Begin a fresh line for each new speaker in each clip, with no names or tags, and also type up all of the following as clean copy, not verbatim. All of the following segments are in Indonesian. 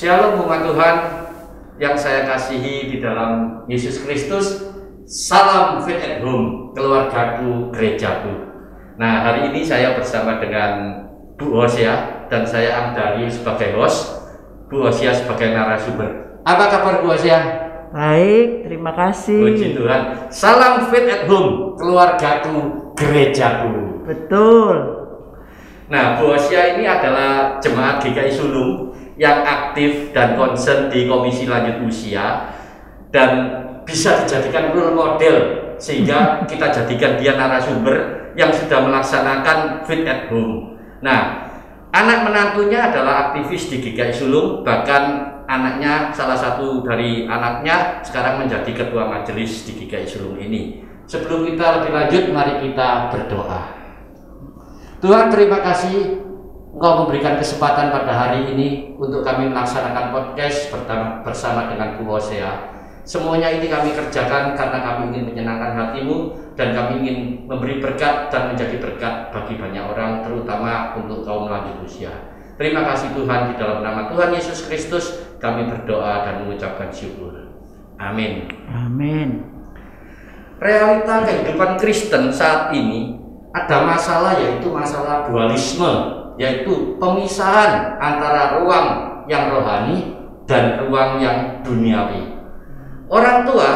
Shalom umat Tuhan yang saya kasihi di dalam Yesus Kristus. Salam Faith at Home, keluargaku, gerejaku. Nah, hari ini saya bersama dengan Bu Hosea dan saya Amdari sebagai host, Bu Hosea sebagai narasumber. Apa kabar Bu Hosea?
Baik, terima kasih.
Puji Tuhan. Salam Faith at Home, keluargaku, gerejaku.
Betul.
Nah, Bu Hosea ini adalah jemaat GKI Sulung yang aktif dan concern di Komisi Lanjut Usia dan bisa dijadikan role model sehingga kita jadikan dia narasumber yang sudah melaksanakan Faith at Home. Nah, anak menantunya adalah aktivis di GKI Sulung, bahkan anaknya, salah satu dari anaknya sekarang menjadi ketua majelis di GKI Sulung ini. Sebelum kita lebih lanjut, mari kita berdoa. Tuhan, terima kasih Engkau memberikan kesempatan pada hari ini untuk kami melaksanakan podcast bersama dengan Bu Hosea. Semuanya ini kami kerjakan karena kami ingin menyenangkan hatimu dan kami ingin memberi berkat dan menjadi berkat bagi banyak orang, terutama untuk kaum lanjut usia. Terima kasih Tuhan, di dalam nama Tuhan Yesus Kristus kami berdoa dan mengucapkan syukur. Amin.
Amin.
Realita kehidupan Kristen saat ini ada masalah, yaitu masalah dualisme, yaitu pemisahan antara ruang yang rohani dan ruang yang duniawi. Orang tua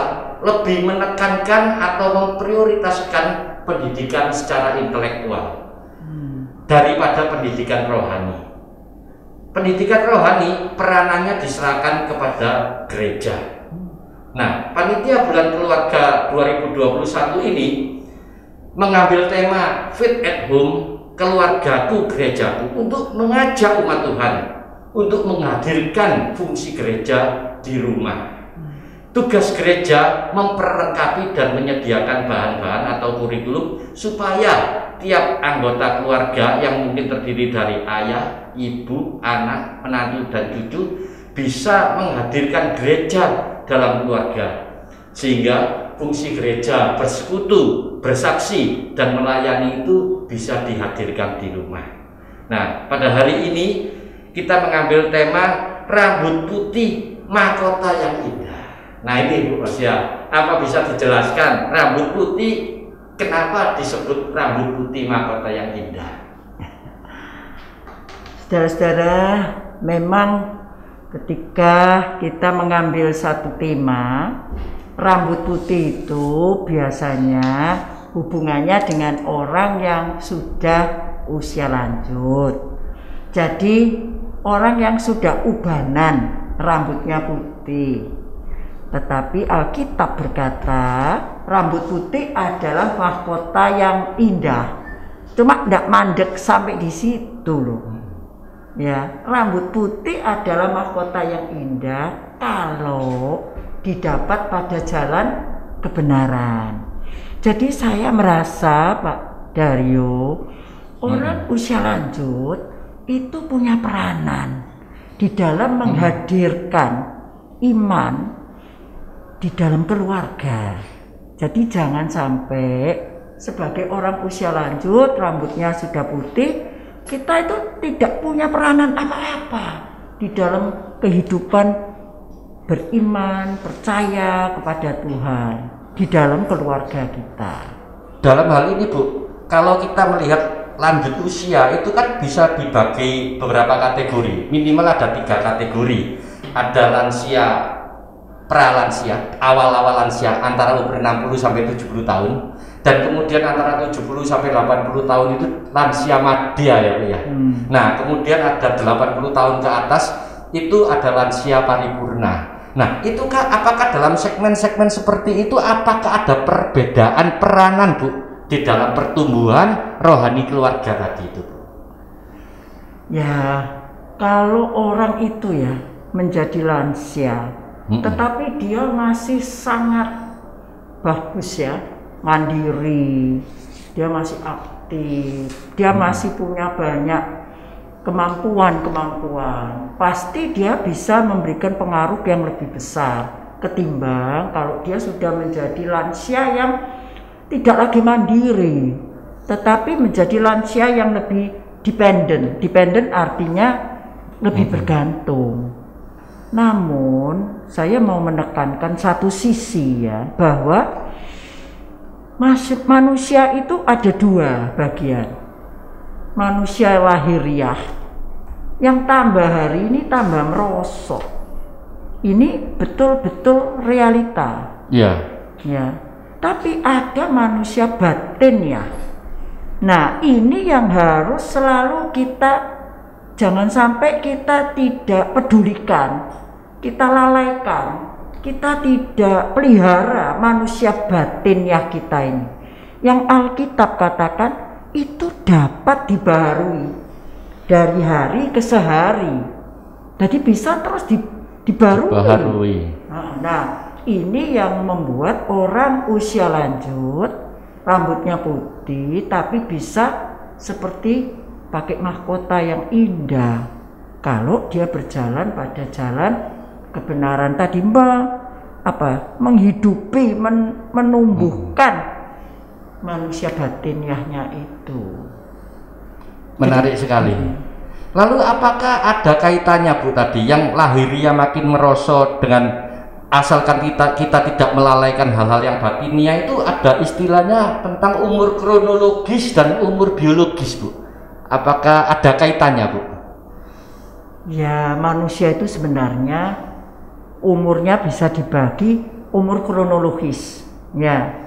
lebih menekankan atau memprioritaskan pendidikan secara intelektual daripada pendidikan rohani. Pendidikan rohani peranannya diserahkan kepada gereja. Nah, panitia Bulan Keluarga 2021 ini mengambil tema Faith at Home, keluargaku, gerejaku, untuk mengajak umat Tuhan untuk menghadirkan fungsi gereja di rumah. Tugas gereja memperlengkapi dan menyediakan bahan-bahan atau kurikulum supaya tiap anggota keluarga yang mungkin terdiri dari ayah, ibu, anak, menantu, dan cucu bisa menghadirkan gereja dalam keluarga, sehingga fungsi gereja bersekutu, bersaksi, dan melayani itu bisa dihadirkan di rumah. Nah, pada hari ini kita mengambil tema rambut putih, mahkota yang indah. Nah, ini Bu Hosea, apa bisa dijelaskan rambut putih, kenapa disebut rambut putih mahkota yang indah?
Saudara-saudara, memang ketika kita mengambil satu tema, rambut putih itu biasanya hubungannya dengan orang yang sudah usia lanjut. Jadi orang yang sudah ubanan rambutnya putih. Tetapi Alkitab berkata rambut putih adalah mahkota yang indah. Cuma tidak mandek sampai di situ loh. Ya, rambut putih adalah mahkota yang indah kalau didapat pada jalan kebenaran. Jadi saya merasa Pak Dario, orang usia lanjut itu punya peranan di dalam menghadirkan iman di dalam keluarga. Jadi jangan sampai sebagai orang usia lanjut rambutnya sudah putih, kita itu tidak punya peranan apa-apa di dalam kehidupan beriman, percaya kepada Tuhan di dalam keluarga kita.
Dalam hal ini Bu, kalau kita melihat lanjut usia itu kan bisa dibagi beberapa kategori. Minimal ada 3 kategori. Ada lansia, pralansia, awal-awal lansia antara umur 60 sampai 70 tahun, dan kemudian antara 70 sampai 80 tahun itu lansia madya ya Bu ya. Nah, kemudian ada 80 tahun ke atas itu ada lansia paripurna. Nah, apakah dalam segmen-segmen seperti itu apakah ada perbedaan peranan Bu di dalam pertumbuhan rohani keluarga tadi itu Bu?
Ya, kalau orang itu ya menjadi lansia, tetapi dia masih sangat bagus ya, mandiri, dia masih aktif, dia masih punya banyak kemampuan, pasti dia bisa memberikan pengaruh yang lebih besar ketimbang kalau dia sudah menjadi lansia yang tidak lagi mandiri, tetapi menjadi lansia yang lebih dependent artinya lebih bergantung. Namun saya mau menekankan satu sisi ya, bahwa manusia itu ada dua bagian. Manusia lahiriah yang tambah hari ini tambah merosot. Ini betul-betul realita.
Ya.
Ya. Tapi ada manusia batin ya. Nah, ini yang harus selalu kita, jangan sampai kita tidak pedulikan, kita lalaikan, kita tidak pelihara manusia batin ya kita ini. Yang Alkitab katakan itu dapat dibaharui dari hari ke sehari. Jadi bisa terus dibaharui. Nah, ini yang membuat orang usia lanjut, rambutnya putih, tapi bisa seperti pakai mahkota yang indah. Kalau dia berjalan pada jalan kebenaran tadi, menghidupi, menumbuhkan manusia batiniahnya itu.
Menarik sekali. Lalu apakah ada kaitannya Bu tadi yang lahiriah makin merosot dengan asalkan kita tidak melalaikan hal-hal yang batiniah, itu ada istilahnya tentang umur kronologis dan umur biologis Bu. Apakah ada kaitannya Bu?
Ya, manusia itu sebenarnya umurnya bisa dibagi umur kronologis. Ya,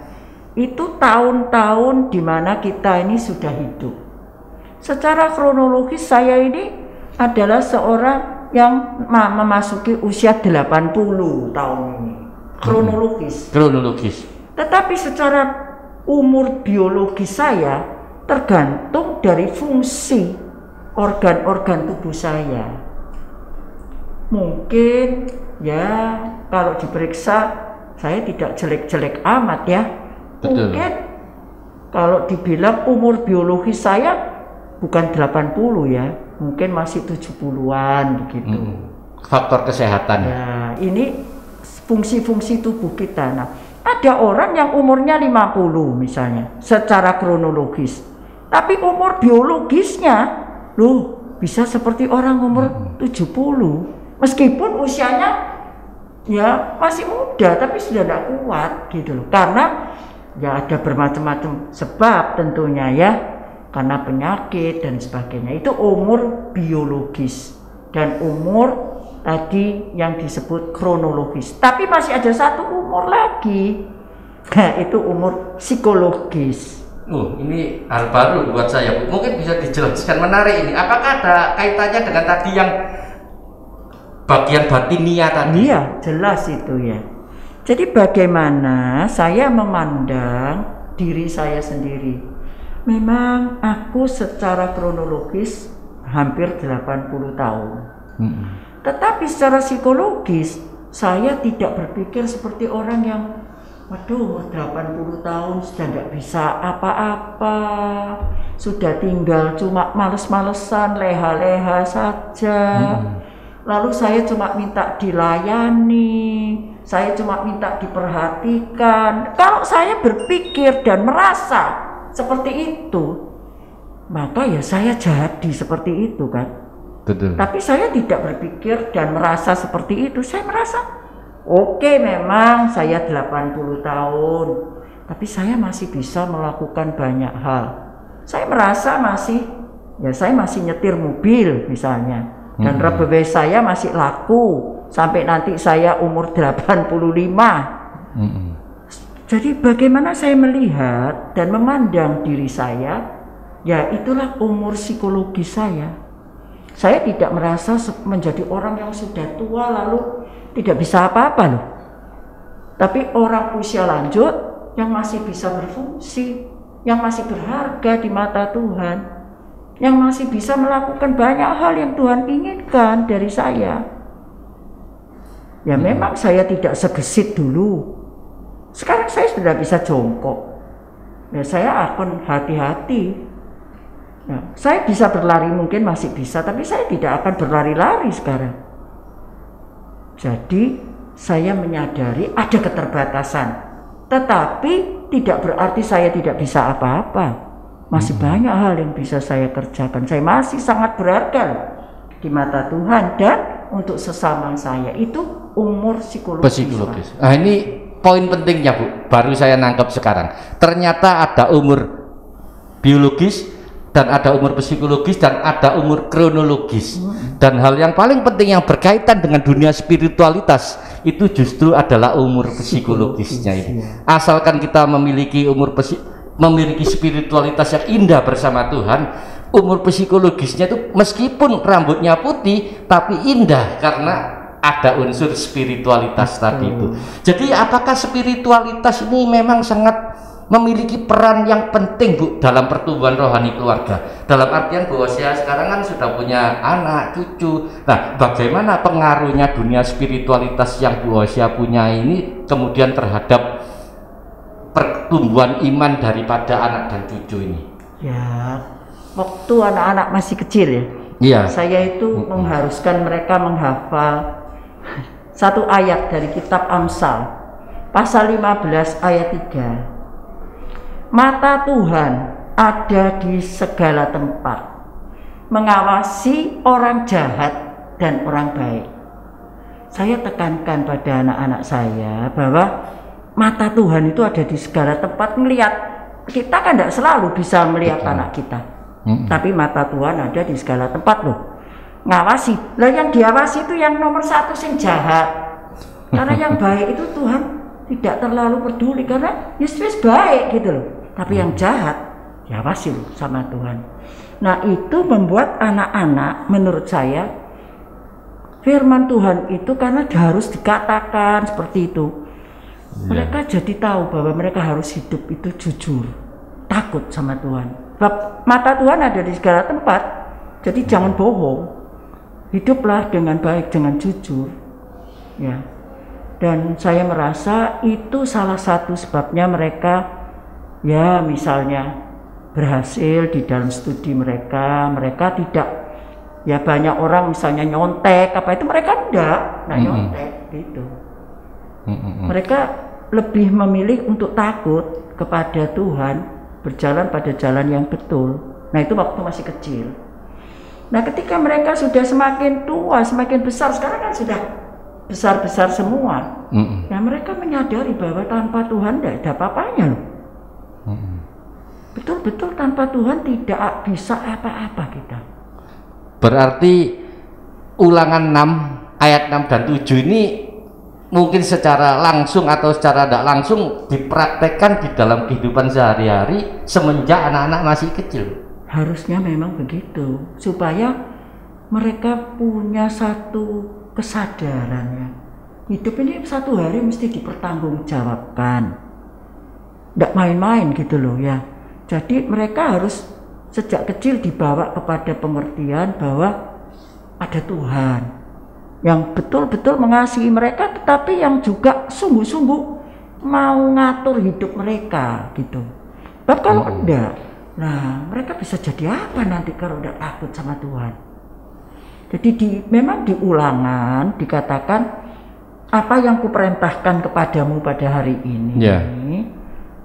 itu tahun-tahun di mana kita ini sudah hidup. Secara kronologis saya ini adalah seorang yang memasuki usia 80 tahun ini. Kronologis. Tetapi secara umur biologis saya tergantung dari fungsi organ-organ tubuh saya. Mungkin ya kalau diperiksa saya tidak jelek-jelek amat ya.
Betul.
Mungkin kalau dibilang umur biologis saya bukan 80 ya, mungkin masih 70-an begitu.
Faktor kesehatan.
Ya, ini fungsi-fungsi tubuh kita. Nah, ada orang yang umurnya 50 misalnya secara kronologis. Tapi umur biologisnya bisa seperti orang umur 70. Meskipun usianya ya masih muda tapi sudah tidak kuat gitu loh. Karena ya ada bermacam-macam sebab tentunya ya. Karena penyakit dan sebagainya. Itu umur biologis dan umur tadi yang disebut kronologis. Tapi masih ada satu umur lagi. Nah, itu umur psikologis.
Ini hal baru buat saya. Mungkin bisa dijelaskan, menarik ini. Apakah ada kaitannya dengan tadi yang bagian batiniah tadi?
Iya, jelas itu ya. Jadi bagaimana saya memandang diri saya sendiri. Memang aku secara kronologis hampir 80 tahun. Tetapi secara psikologis saya tidak berpikir seperti orang yang waduh 80 tahun sudah tidak bisa apa-apa, sudah tinggal cuma males-malesan, leha-leha saja. Lalu saya cuma minta dilayani, saya cuma minta diperhatikan. Kalau saya berpikir dan merasa seperti itu, maka ya saya jadi seperti itu kan.
Betul.
Tapi saya tidak berpikir dan merasa seperti itu. Saya merasa oke, memang saya 80 tahun, tapi saya masih bisa melakukan banyak hal. Saya merasa saya masih nyetir mobil misalnya, dan rebewe saya masih laku sampai nanti saya umur 85. Jadi bagaimana saya melihat dan memandang diri saya, ya itulah umur psikologis saya. Saya tidak merasa menjadi orang yang sudah tua lalu tidak bisa apa-apa loh. Tapi orang usia lanjut yang masih bisa berfungsi, yang masih berharga di mata Tuhan, yang masih bisa melakukan banyak hal yang Tuhan inginkan dari saya. Ya memang saya tidak segesit dulu. Sekarang saya sudah bisa jongkok. Ya saya akan hati-hati. Ya, saya bisa berlari mungkin masih bisa, tapi saya tidak akan berlari-lari sekarang. Jadi saya menyadari ada keterbatasan. Tetapi tidak berarti saya tidak bisa apa-apa. Masih banyak hal yang bisa saya kerjakan. Saya masih sangat berharga di mata Tuhan dan untuk sesama saya itu umur psikologis.
Nah, ini poin pentingnya, Bu. Baru saya nangkep sekarang. Ternyata ada umur biologis dan ada umur psikologis dan ada umur kronologis. Dan hal yang paling penting yang berkaitan dengan dunia spiritualitas itu justru adalah umur psikologisnya ini. Asalkan kita memiliki memiliki spiritualitas yang indah bersama Tuhan, umur psikologisnya itu meskipun rambutnya putih tapi indah karena ada unsur spiritualitas tadi itu. Jadi apakah spiritualitas ini memang sangat memiliki peran yang penting, Bu, dalam pertumbuhan rohani keluarga? Dalam artian bahwa saya sekarang kan sudah punya anak, cucu. Nah, bagaimana pengaruhnya dunia spiritualitas yang Bu Osia punya ini kemudian terhadap pertumbuhan iman daripada anak dan cucu ini?
Ya, waktu anak-anak masih kecil ya,
iya,
saya itu mengharuskan mereka menghafal satu ayat dari kitab Amsal pasal 15 ayat 3. Mata Tuhan ada di segala tempat, mengawasi orang jahat dan orang baik. Saya tekankan pada anak-anak saya bahwa mata Tuhan itu ada di segala tempat. Melihat kita kan tidak selalu bisa melihat anak kita, tapi mata Tuhan ada di segala tempat loh. Ngawasi, lah yang diawasi itu yang nomor satu sing jahat, karena yang baik itu Tuhan tidak terlalu peduli karena Yesus baik gitu loh. Tapi yang jahat diawasi loh sama Tuhan. Nah, itu membuat anak-anak menurut saya firman Tuhan itu karena harus dikatakan seperti itu. Mereka jadi tahu bahwa mereka harus hidup itu jujur, takut sama Tuhan. Mata Tuhan ada di segala tempat, jadi jangan bohong. Hiduplah dengan baik, dengan jujur. Ya. Dan saya merasa itu salah satu sebabnya mereka, ya misalnya berhasil di dalam studi mereka tidak, ya banyak orang misalnya nyontek apa itu, mereka enggak nyontek gitu. Mereka lebih memilih untuk takut kepada Tuhan, berjalan pada jalan yang betul. Nah, itu waktu masih kecil. Nah, ketika mereka sudah semakin tua, semakin besar, sekarang kan sudah besar-besar semua. Ya, mereka menyadari bahwa tanpa Tuhan tidak ada apa-apanya loh. Betul-betul tanpa Tuhan tidak bisa apa-apa kita.
Berarti Ulangan 6 ayat 6 dan 7 ini mungkin secara langsung atau secara tidak langsung dipraktekkan di dalam kehidupan sehari-hari semenjak anak-anak masih kecil. Harusnya
memang begitu, supaya mereka punya satu kesadarannya. Hidup ini satu hari mesti dipertanggungjawabkan, tidak main-main gitu loh ya. Jadi mereka harus sejak kecil dibawa kepada pengertian bahwa ada Tuhan yang betul-betul mengasihi mereka, tetapi yang juga sungguh-sungguh mau ngatur hidup mereka gitu. Tapi kalau enggak, nah mereka bisa jadi apa nanti kalau enggak takut sama Tuhan? Jadi memang di Ulangan dikatakan apa yang kuperintahkan kepadamu pada hari ini,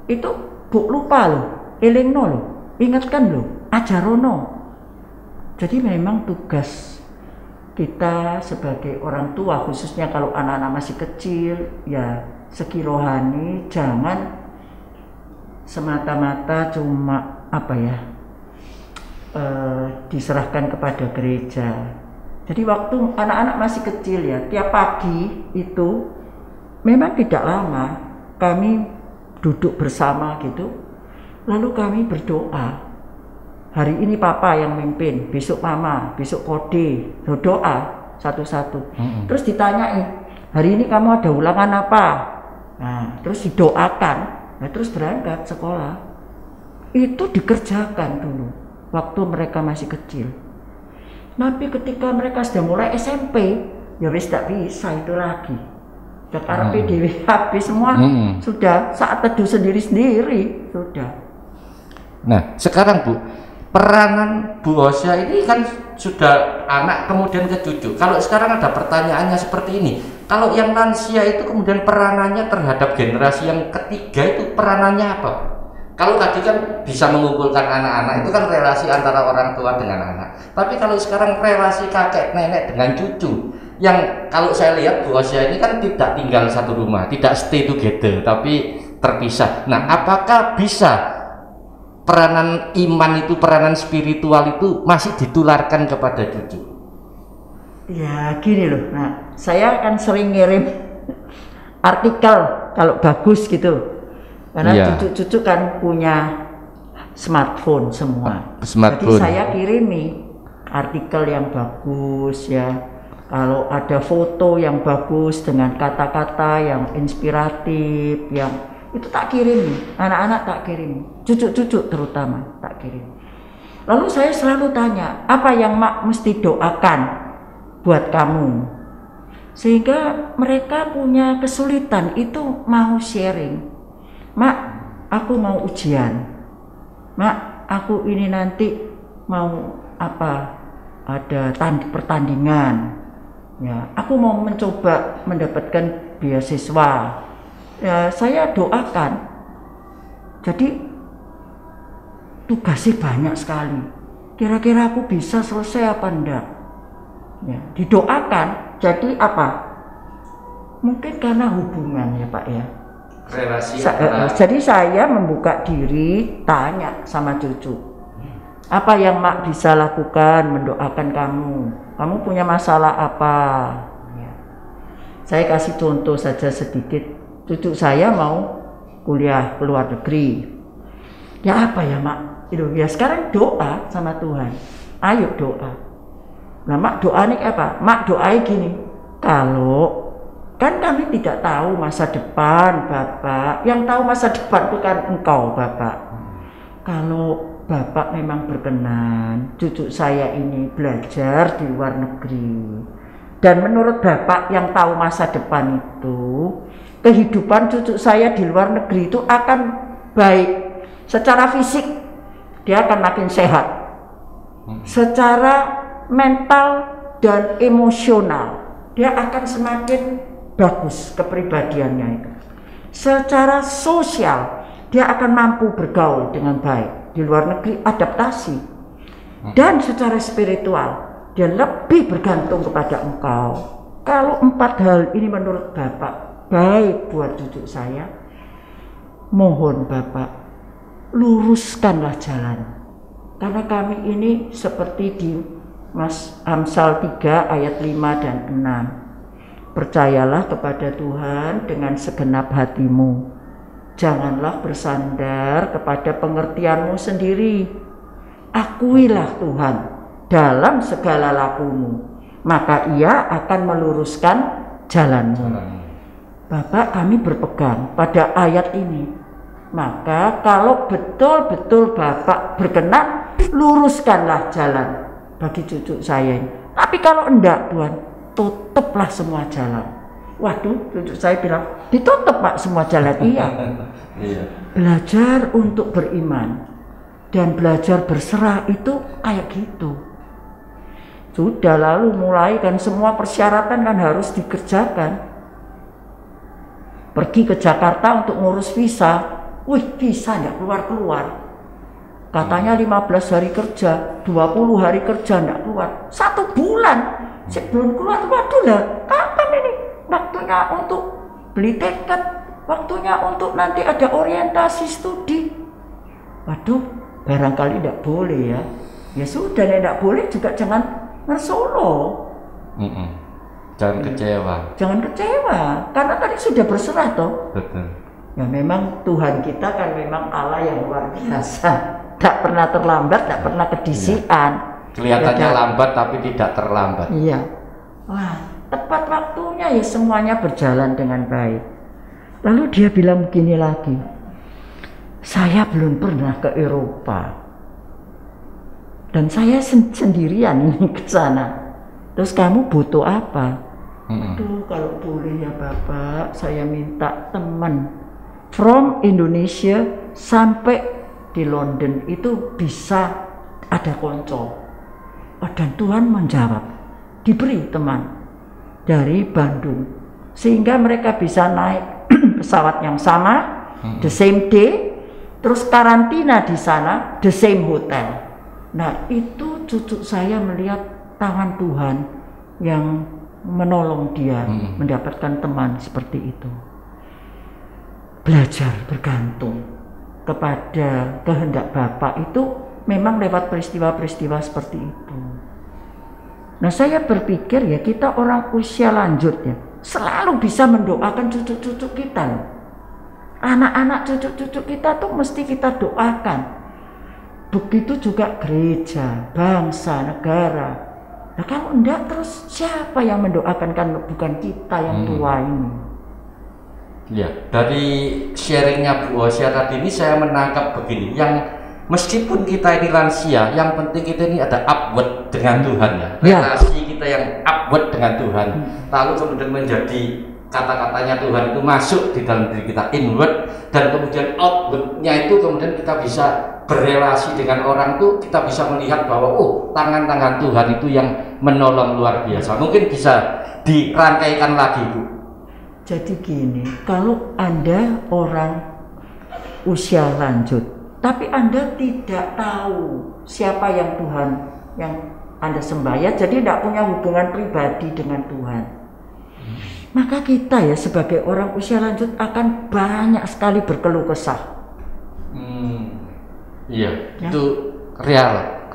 itu buk lupa loh, elingno loh, ingatkan loh, ajarono. Jadi memang tugas kita sebagai orang tua, khususnya kalau anak-anak masih kecil, ya segi rohani jangan semata-mata cuma diserahkan kepada gereja. Jadi waktu anak-anak masih kecil ya, tiap pagi itu memang tidak lama kami duduk bersama gitu, lalu kami berdoa. Hari ini papa yang mimpin, besok mama, besok kode, doa satu-satu. Terus ditanyain, hari ini kamu ada ulangan apa? Nah, terus didoakan, nah, terus berangkat sekolah. Itu dikerjakan dulu waktu mereka masih kecil. Tapi ketika mereka sudah mulai SMP, ya wis tidak bisa itu lagi. Sudah karepe dhewe habis semua, sudah saat teduh sendiri-sendiri sudah.
Nah, sekarang Bu, peranan Bu Osia ini kan sudah anak kemudian ke cucu. Kalau sekarang ada pertanyaannya seperti ini, kalau yang lansia itu kemudian peranannya terhadap generasi yang ketiga itu peranannya apa? Kalau tadi kan bisa mengumpulkan anak-anak, itu kan relasi antara orang tua dengan anak. Tapi kalau sekarang relasi kakek nenek dengan cucu, yang kalau saya lihat Bu Osia ini kan tidak tinggal satu rumah, tidak stay together, tapi terpisah. Nah, apakah bisa peranan iman itu, peranan spiritual itu masih ditularkan kepada cucu?
Ya gini loh, nah saya akan sering ngirim artikel kalau bagus gitu, karena cucu-cucu kan punya smartphone semua. Jadi saya kirimi artikel yang bagus ya, kalau ada foto yang bagus dengan kata-kata yang inspiratif, yang itu tak kirimi, anak-anak tak kirimi, cucu-cucu terutama tak kirim. Lalu saya selalu tanya, apa yang mak mesti doakan buat kamu, sehingga mereka punya kesulitan itu mau sharing. Mak, aku mau ujian. Mak, aku ini nanti mau apa? Ada pertandingan. Ya, aku mau mencoba mendapatkan beasiswa. Ya, saya doakan. Jadi tugasnya banyak sekali. Kira-kira aku bisa selesai apa enggak? Ya, didoakan. Jadi apa? Mungkin karena hubungan ya Pak ya.
Relasi.
Jadi saya membuka diri, tanya sama cucu. Apa yang mak bisa lakukan mendoakan kamu? Kamu punya masalah apa? Ya. Saya kasih contoh saja sedikit. Cucu saya mau kuliah ke luar negeri. Ya apa ya mak? Itu ya sekarang doa sama Tuhan. Ayo doa. Nah mak doa ini apa? Mak doanya gini. Kalau kan kami tidak tahu masa depan Bapak. Yang tahu masa depan itu kan engkau Bapak. Kalau Bapak memang berkenan cucu saya ini belajar di luar negeri, dan menurut Bapak yang tahu masa depan itu, kehidupan cucu saya di luar negeri itu akan baik. Secara fisik dia akan makin sehat, secara mental dan emosional dia akan semakin bagus kepribadiannya itu. Secara sosial dia akan mampu bergaul dengan baik di luar negeri, adaptasi. Dan secara spiritual dia lebih bergantung kepada engkau. Kalau 4 hal ini menurut Bapak baik buat cucu saya, mohon Bapak luruskanlah jalan. Karena kami ini seperti di Amsal 3 ayat 5 dan 6. Percayalah kepada Tuhan dengan segenap hatimu. Janganlah bersandar kepada pengertianmu sendiri. Akuilah Tuhan dalam segala lakumu, maka Ia akan meluruskan jalanmu. Bapak, kami berpegang pada ayat ini. Maka kalau betul-betul Bapak berkenan, luruskanlah jalan bagi cucu saya. Tapi kalau enggak Tuhan, tutuplah semua jalan. Waduh, cucu saya bilang, ditutup Pak semua jalan. Iya. Belajar untuk beriman dan belajar berserah itu kayak gitu. Sudah, lalu mulai kan semua persyaratan kan harus dikerjakan. Pergi ke Jakarta untuk ngurus visa. Wih, visa enggak keluar-keluar. Katanya 15 hari kerja, 20 hari kerja enggak keluar. 1 bulan sebelum keluar. Waduh lah, kapan ini? Waktunya untuk beli tiket, waktunya untuk nanti ada orientasi studi. Waduh, barangkali tidak boleh ya. Ya sudah, tidak boleh juga jangan ngersolo.
Jangan kecewa. Jangan
kecewa, karena tadi sudah berserah toh.
Betul.
Ya memang Tuhan kita kan memang Allah yang luar biasa. Tak pernah terlambat, tak pernah kedisian.
Kelihatannya ya, lambat tapi tidak terlambat.
Iya. Wah, tepat waktunya ya semuanya berjalan dengan baik. Lalu dia bilang begini lagi, saya belum pernah ke Eropa dan saya sendirian ini ke sana. Terus kamu butuh apa? Aduh, kalau boleh ya Bapak, saya minta teman from Indonesia sampai di London itu bisa ada konco. Dan Tuhan menjawab, diberi teman dari Bandung sehingga mereka bisa naik pesawat yang sama, the same day, terus karantina di sana, the same hotel. Nah itu cucu saya melihat tangan Tuhan yang menolong dia mendapatkan teman seperti itu. Belajar bergantung kepada kehendak Bapa itu memang lewat peristiwa-peristiwa seperti itu. Nah, saya berpikir ya, kita orang usia lanjut ya selalu bisa mendoakan cucu-cucu kita loh. Anak-anak cucu-cucu kita tuh mesti kita doakan. Begitu juga gereja, bangsa, negara. Nah, kalau enggak terus siapa yang mendoakan kan bukan kita yang tua ini.
Ya, dari sharingnya Bu Osia tadi ini saya menangkap begini, yang meskipun kita ini lansia, yang penting kita ini ada upward dengan Tuhan ya. Relasi kita yang upward dengan Tuhan. Lalu kemudian menjadi kata-katanya Tuhan itu masuk di dalam diri kita, inward, dan kemudian outwardnya itu kemudian kita bisa berrelasi dengan orang tuh, kita bisa melihat bahwa tangan-tangan Tuhan itu yang menolong luar biasa. Mungkin bisa dirangkaikan lagi, Bu.
Jadi gini, kalau Anda orang usia lanjut, tapi Anda tidak tahu siapa yang Tuhan yang Anda sembah, ya, jadi tidak punya hubungan pribadi dengan Tuhan, maka kita ya sebagai orang usia lanjut akan banyak sekali berkeluh kesah.
Iya, ya? Itu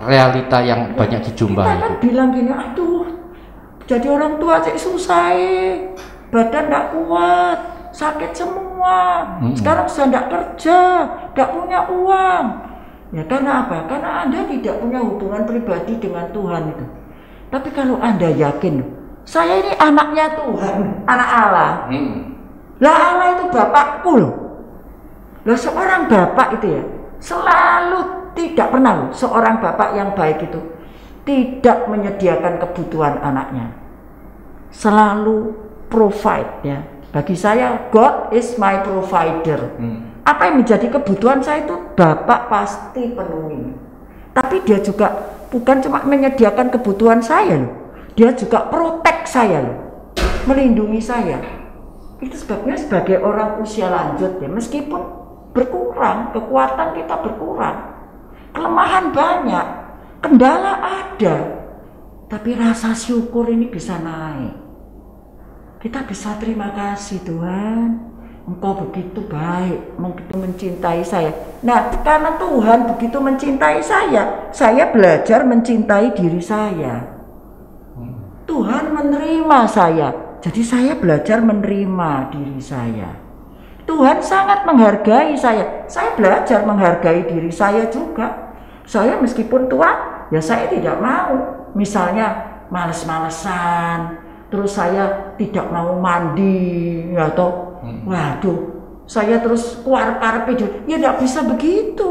realita yang banyak dijumpai.
Kita kan bilang gini, aduh, jadi orang tua cek susah, badan tidak kuat, sakit semua. Sekarang saya tidak kerja, tidak punya uang. Ya karena apa? Karena Anda tidak punya hubungan pribadi dengan Tuhan itu. Tapi kalau Anda yakin, saya ini anaknya Tuhan, anak Allah. Lah Allah itu Bapakku loh. Lah seorang bapak itu ya selalu tidak pernah loh, seorang bapak yang baik itu tidak menyediakan kebutuhan anaknya. Selalu provide ya. Bagi saya God is my provider. Apa yang menjadi kebutuhan saya itu Bapak pasti penuhi. Tapi dia juga bukan cuma menyediakan kebutuhan saya loh. Dia juga protect saya loh. Melindungi saya. Itu sebabnya sebagai orang usia lanjut ya, meskipun berkurang, kekuatan kita berkurang, kelemahan banyak, kendala ada, tapi rasa syukur ini bisa naik. Kita bisa terima kasih Tuhan, Engkau begitu baik, begitu mencintai saya. Nah, karena Tuhan begitu mencintai saya belajar mencintai diri saya. Tuhan menerima saya, jadi saya belajar menerima diri saya. Tuhan sangat menghargai saya belajar menghargai diri saya juga. Saya meskipun tua, ya saya tidak mau, misalnya males-malesan, terus saya tidak mau mandi, atau waduh, saya terus keluar-keluar ya tidak bisa begitu.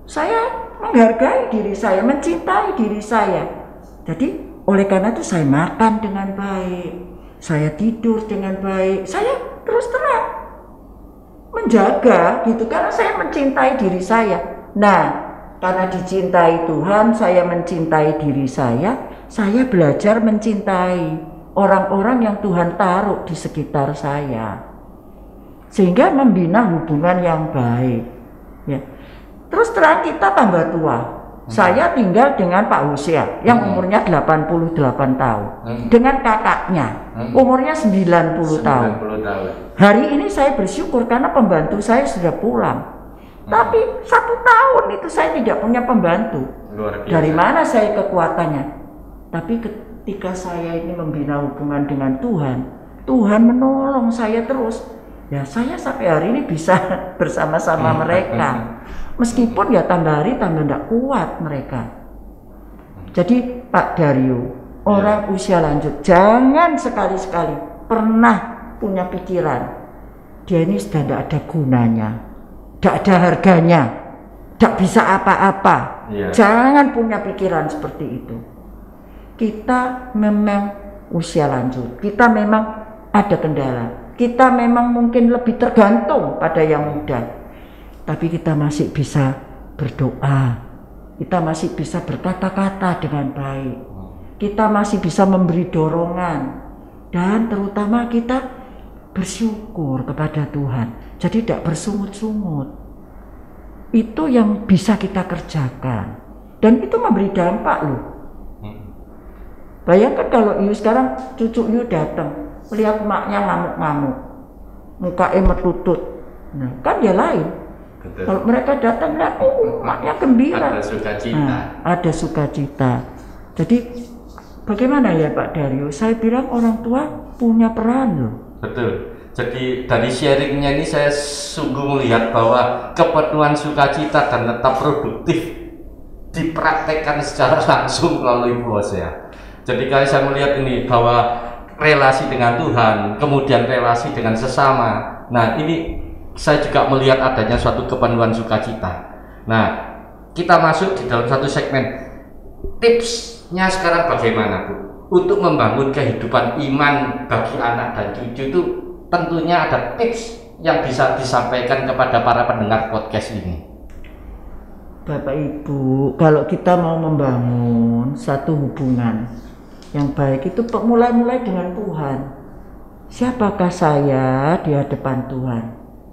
Saya menghargai diri saya, mencintai diri saya. Jadi oleh karena itu saya makan dengan baik, saya tidur dengan baik, saya terus terang menjaga gitu, karena saya mencintai diri saya. Nah, karena dicintai Tuhan, saya mencintai diri saya belajar mencintai orang-orang yang Tuhan taruh di sekitar saya, sehingga membina hubungan yang baik ya. Terus terang kita tambah tua. Saya tinggal dengan Pak Hosea yang umurnya 88 tahun, dengan kakaknya umurnya 90 tahun. Hari ini saya bersyukur karena pembantu saya sudah pulang. Tapi 1 tahun itu saya tidak punya pembantu. Dari mana saya kekuatannya? Tapi ketika saya ini membina hubungan dengan Tuhan, Tuhan menolong saya terus. Ya saya sampai hari ini bisa bersama-sama mereka. Meskipun ya tambah hari tambah tidak kuat mereka. Jadi Pak Dario, orang usia lanjut, jangan sekali-sekali pernah punya pikiran dia ini sudah tidak ada gunanya, tidak ada harganya, tidak bisa apa-apa. Jangan punya pikiran seperti itu. Kita memang usia lanjut, kita memang ada kendala, kita memang mungkin lebih tergantung pada yang muda. Tapi kita masih bisa berdoa, kita masih bisa berkata-kata dengan baik, kita masih bisa memberi dorongan, dan terutama kita bersyukur kepada Tuhan. Jadi tidak bersungut-sungut. Itu yang bisa kita kerjakan, dan itu memberi dampak loh. Bayangkan kalau Yu sekarang cucu Yu datang, lihat maknya ngamuk-ngamuk, mukanya metutut, nah, kan dia lain.
Betul.
Kalau mereka datang lihat, maknya gembira.
Ada sukacita.
Nah, ada sukacita. Jadi bagaimana ya Pak Daryo? Saya bilang orang tua punya peran loh.
Betul. Jadi dari sharingnya ini saya sungguh melihat bahwa kepenuhan sukacita dan tetap produktif dipraktekkan secara langsung melalui bos ya. Jadi kalau saya melihat ini bahwa relasi dengan Tuhan, kemudian relasi dengan sesama. Nah ini saya juga melihat adanya suatu kepenuhan sukacita. Nah kita masuk di dalam satu segmen tipsnya sekarang bagaimana Bu? Untuk membangun kehidupan iman bagi anak dan cucu itu tentunya ada tips yang bisa disampaikan kepada para pendengar podcast ini.
Bapak Ibu, kalau kita mau membangun satu hubungan yang baik itu mulai dengan Tuhan. Siapakah saya di hadapan Tuhan?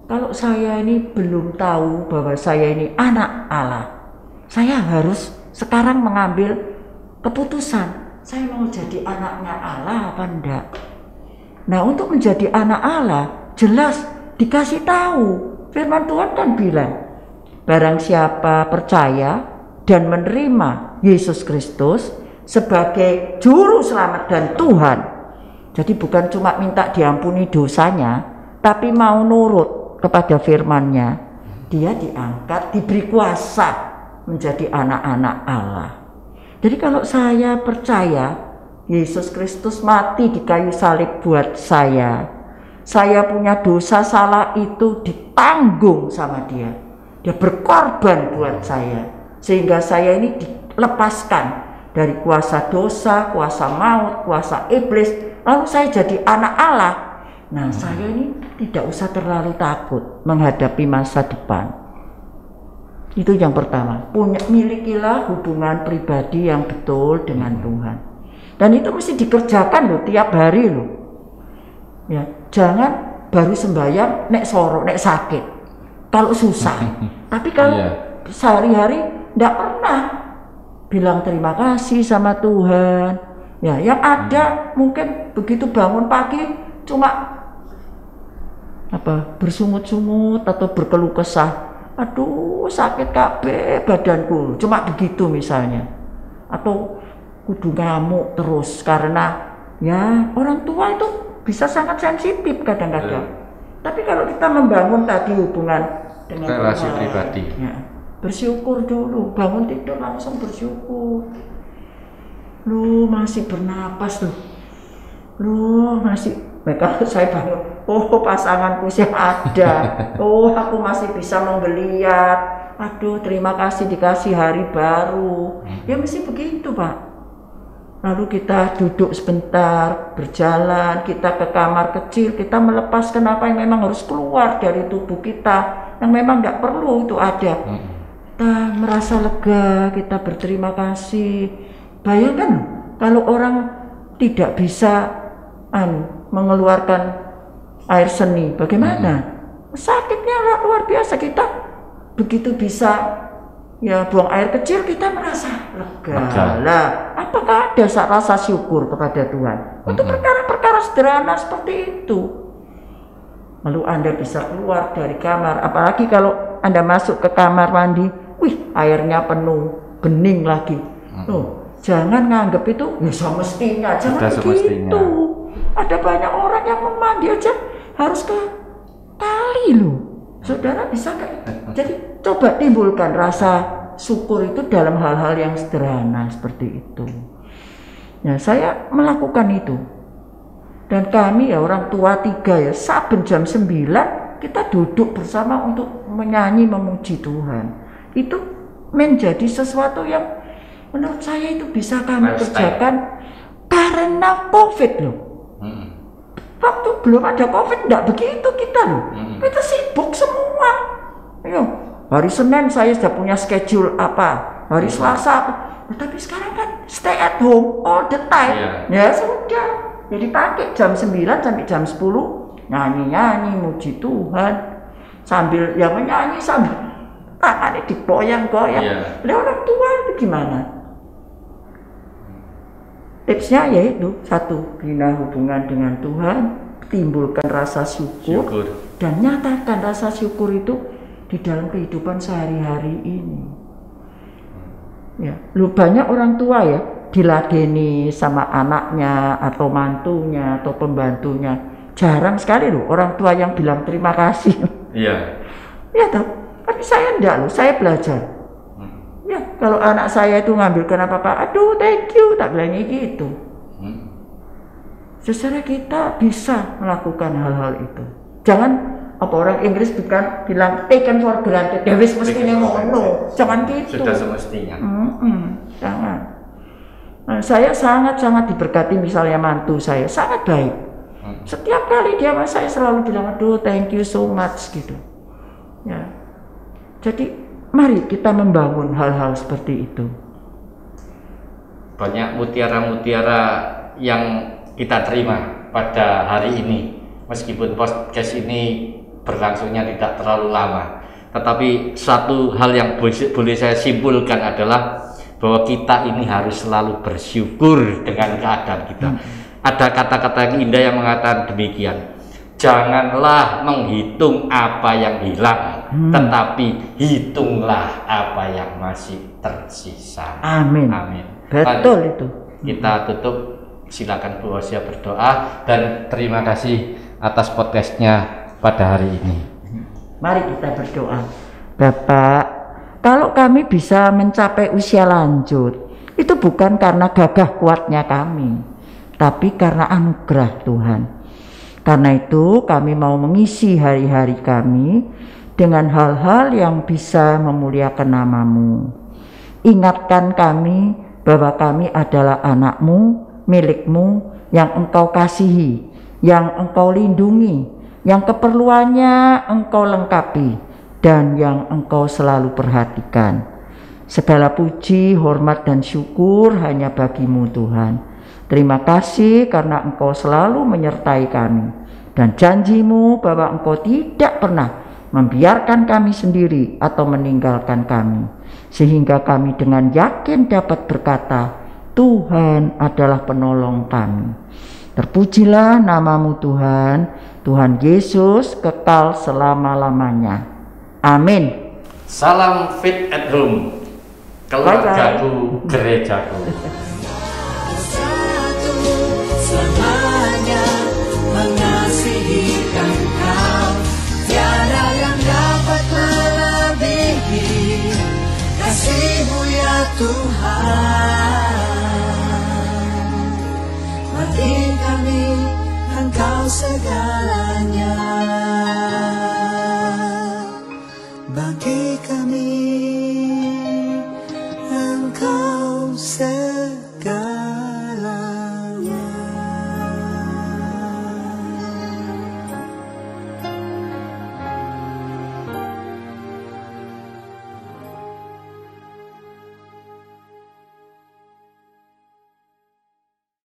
Kalau saya ini belum tahu bahwa saya ini anak Allah, saya harus sekarang mengambil keputusan. Saya mau jadi anaknya Allah apa enggak? Nah, untuk menjadi anak Allah, jelas dikasih tahu. Firman Tuhan kan bilang, barang siapa percaya dan menerima Yesus Kristus sebagai juru selamat dan Tuhan. Jadi bukan cuma minta diampuni dosanya, tapi mau nurut kepada firman-Nya. Dia diangkat, diberi kuasa menjadi anak-anak Allah. Jadi kalau saya percaya Yesus Kristus mati di kayu salib buat saya punya dosa salah itu ditanggung sama dia. Dia berkorban buat saya, sehingga saya ini dilepaskan dari kuasa dosa, kuasa maut, kuasa iblis. Lalu saya jadi anak Allah. Nah, saya ini tidak usah terlalu takut menghadapi masa depan. Itu yang pertama. Milikilah hubungan pribadi yang betul dengan Tuhan. Dan itu mesti dikerjakan loh tiap hari loh. Ya, jangan baru sembahyang nek soro, nek sakit. Kalau susah. Tapi kalau sehari-hari enggak pernah bilang terima kasih sama Tuhan. Ya, yang ada mungkin begitu bangun pagi cuma bersungut-sungut atau berkeluh kesah. Aduh, sakit kabeh badanku. Cuma begitu misalnya. Atau kudu ngamuk terus karena ya orang tua itu bisa sangat sensitif kadang-kadang. Tapi kalau kita membangun tadi hubungan dengan
relasi
Tuhan,
pribadi,
ya, bersyukur dulu, bangun tidur langsung bersyukur. Lu masih bernapas lu masih. Kalau saya bangun, oh pasanganku sih ada, oh aku masih bisa menggeliat. Aduh, terima kasih dikasih hari baru. Ya mesti begitu Pak. Lalu kita duduk sebentar, berjalan, kita ke kamar kecil, kita melepaskan apa yang memang harus keluar dari tubuh kita, yang memang tidak perlu itu ada. Kita merasa lega, kita berterima kasih. Bayangkan kalau orang tidak bisa mengeluarkan air seni, bagaimana? Sakitnya luar biasa. Kita begitu bisa ya buang air kecil, kita merasa lega. Lah, apakah ada rasa syukur kepada Tuhan untuk perkara-perkara sederhana seperti itu? Lalu Anda bisa keluar dari kamar, apalagi kalau Anda masuk ke kamar mandi, wih airnya penuh, bening lagi. Jangan nganggap itu ya semestinya, jangan begitu. Ada banyak orang yang mau mandi aja harus ke kali loh. Saudara bisa jadi coba timbulkan rasa syukur itu dalam hal-hal yang sederhana seperti itu. Ya, saya melakukan itu. Dan kami ya orang tua 3 ya, saben jam 9 kita duduk bersama untuk menyanyi memuji Tuhan. Itu menjadi sesuatu yang menurut saya itu bisa kami kerjakan karena COVID loh. Waktu belum ada COVID enggak begitu kita loh. Kita sibuk semua. Ayo, hari Senin saya sudah punya schedule apa, hari Selasa. Tapi sekarang kan stay at home all the time. Ya sudah. Jadi pakai jam 9 sampai jam 10 nyanyi-nyanyi muji Tuhan. Sambil ya menyanyi sambil tangannya digoyang-goyang. Lah orang tua itu gimana? Tipsnya yaitu satu, bina hubungan dengan Tuhan, timbulkan rasa syukur. Dan nyatakan rasa syukur itu di dalam kehidupan sehari-hari ini. Ya, lu banyak orang tua ya diladeni sama anaknya atau mantunya atau pembantunya. Jarang sekali loh orang tua yang bilang terima kasih.
Iya.
Ya toh, tapi saya enggak loh, saya belajar. Ya, kalau anak saya itu ngambilkan apa-apa, aduh thank you, tak bilangnya gitu. Secara kita bisa melakukan hal-hal itu. Jangan apa orang Inggris bilang taken for granted, ya wis mestinya ngono. Jangan gitu.
Sudah semestinya.
Jangan. Nah, saya sangat-sangat diberkati misalnya mantu saya, sangat baik. Setiap kali dia sama saya selalu bilang, aduh thank you so much gitu. Ya. Jadi mari kita membangun hal-hal seperti itu.
Banyak mutiara-mutiara yang kita terima pada hari ini. Meskipun podcast ini berlangsungnya tidak terlalu lama, tetapi satu hal yang boleh saya simpulkan adalah bahwa kita ini harus selalu bersyukur dengan keadaan kita. Ada kata-kata yang indah yang mengatakan demikian, janganlah menghitung apa yang hilang, tetapi hitunglah apa yang masih tersisa.
Amin.
Amin.
Betul itu.
Kita tutup, silakan Bu Hosea berdoa, dan terima kasih atas podcastnya pada hari ini.
Mari kita berdoa. Bapak, kalau kami bisa mencapai usia lanjut, itu bukan karena gagah kuatnya kami, tapi karena anugerah Tuhan. Karena itu kami mau mengisi hari-hari kami dengan hal-hal yang bisa memuliakan nama-Mu. Ingatkan kami bahwa kami adalah anak-Mu, milik-Mu yang Engkau kasihi, yang Engkau lindungi, yang keperluannya Engkau lengkapi, dan yang Engkau selalu perhatikan. Segala puji, hormat, dan syukur hanya bagi-Mu Tuhan. Terima kasih karena Engkau selalu menyertai kami, dan janji-Mu bahwa Engkau tidak pernah membiarkan kami sendiri atau meninggalkan kami, sehingga kami dengan yakin dapat berkata, Tuhan adalah penolong kami. Terpujilah nama-Mu Tuhan, Tuhan Yesus kekal selama-lamanya. Amin.
Salam fit at home, keluargaku, gerejaku.
Selamanya mengasihi Engkau, tiada yang dapat melebihi kasih-Mu ya Tuhan. Bagi kami Engkau segalanya, bagi kami Engkau segalanya.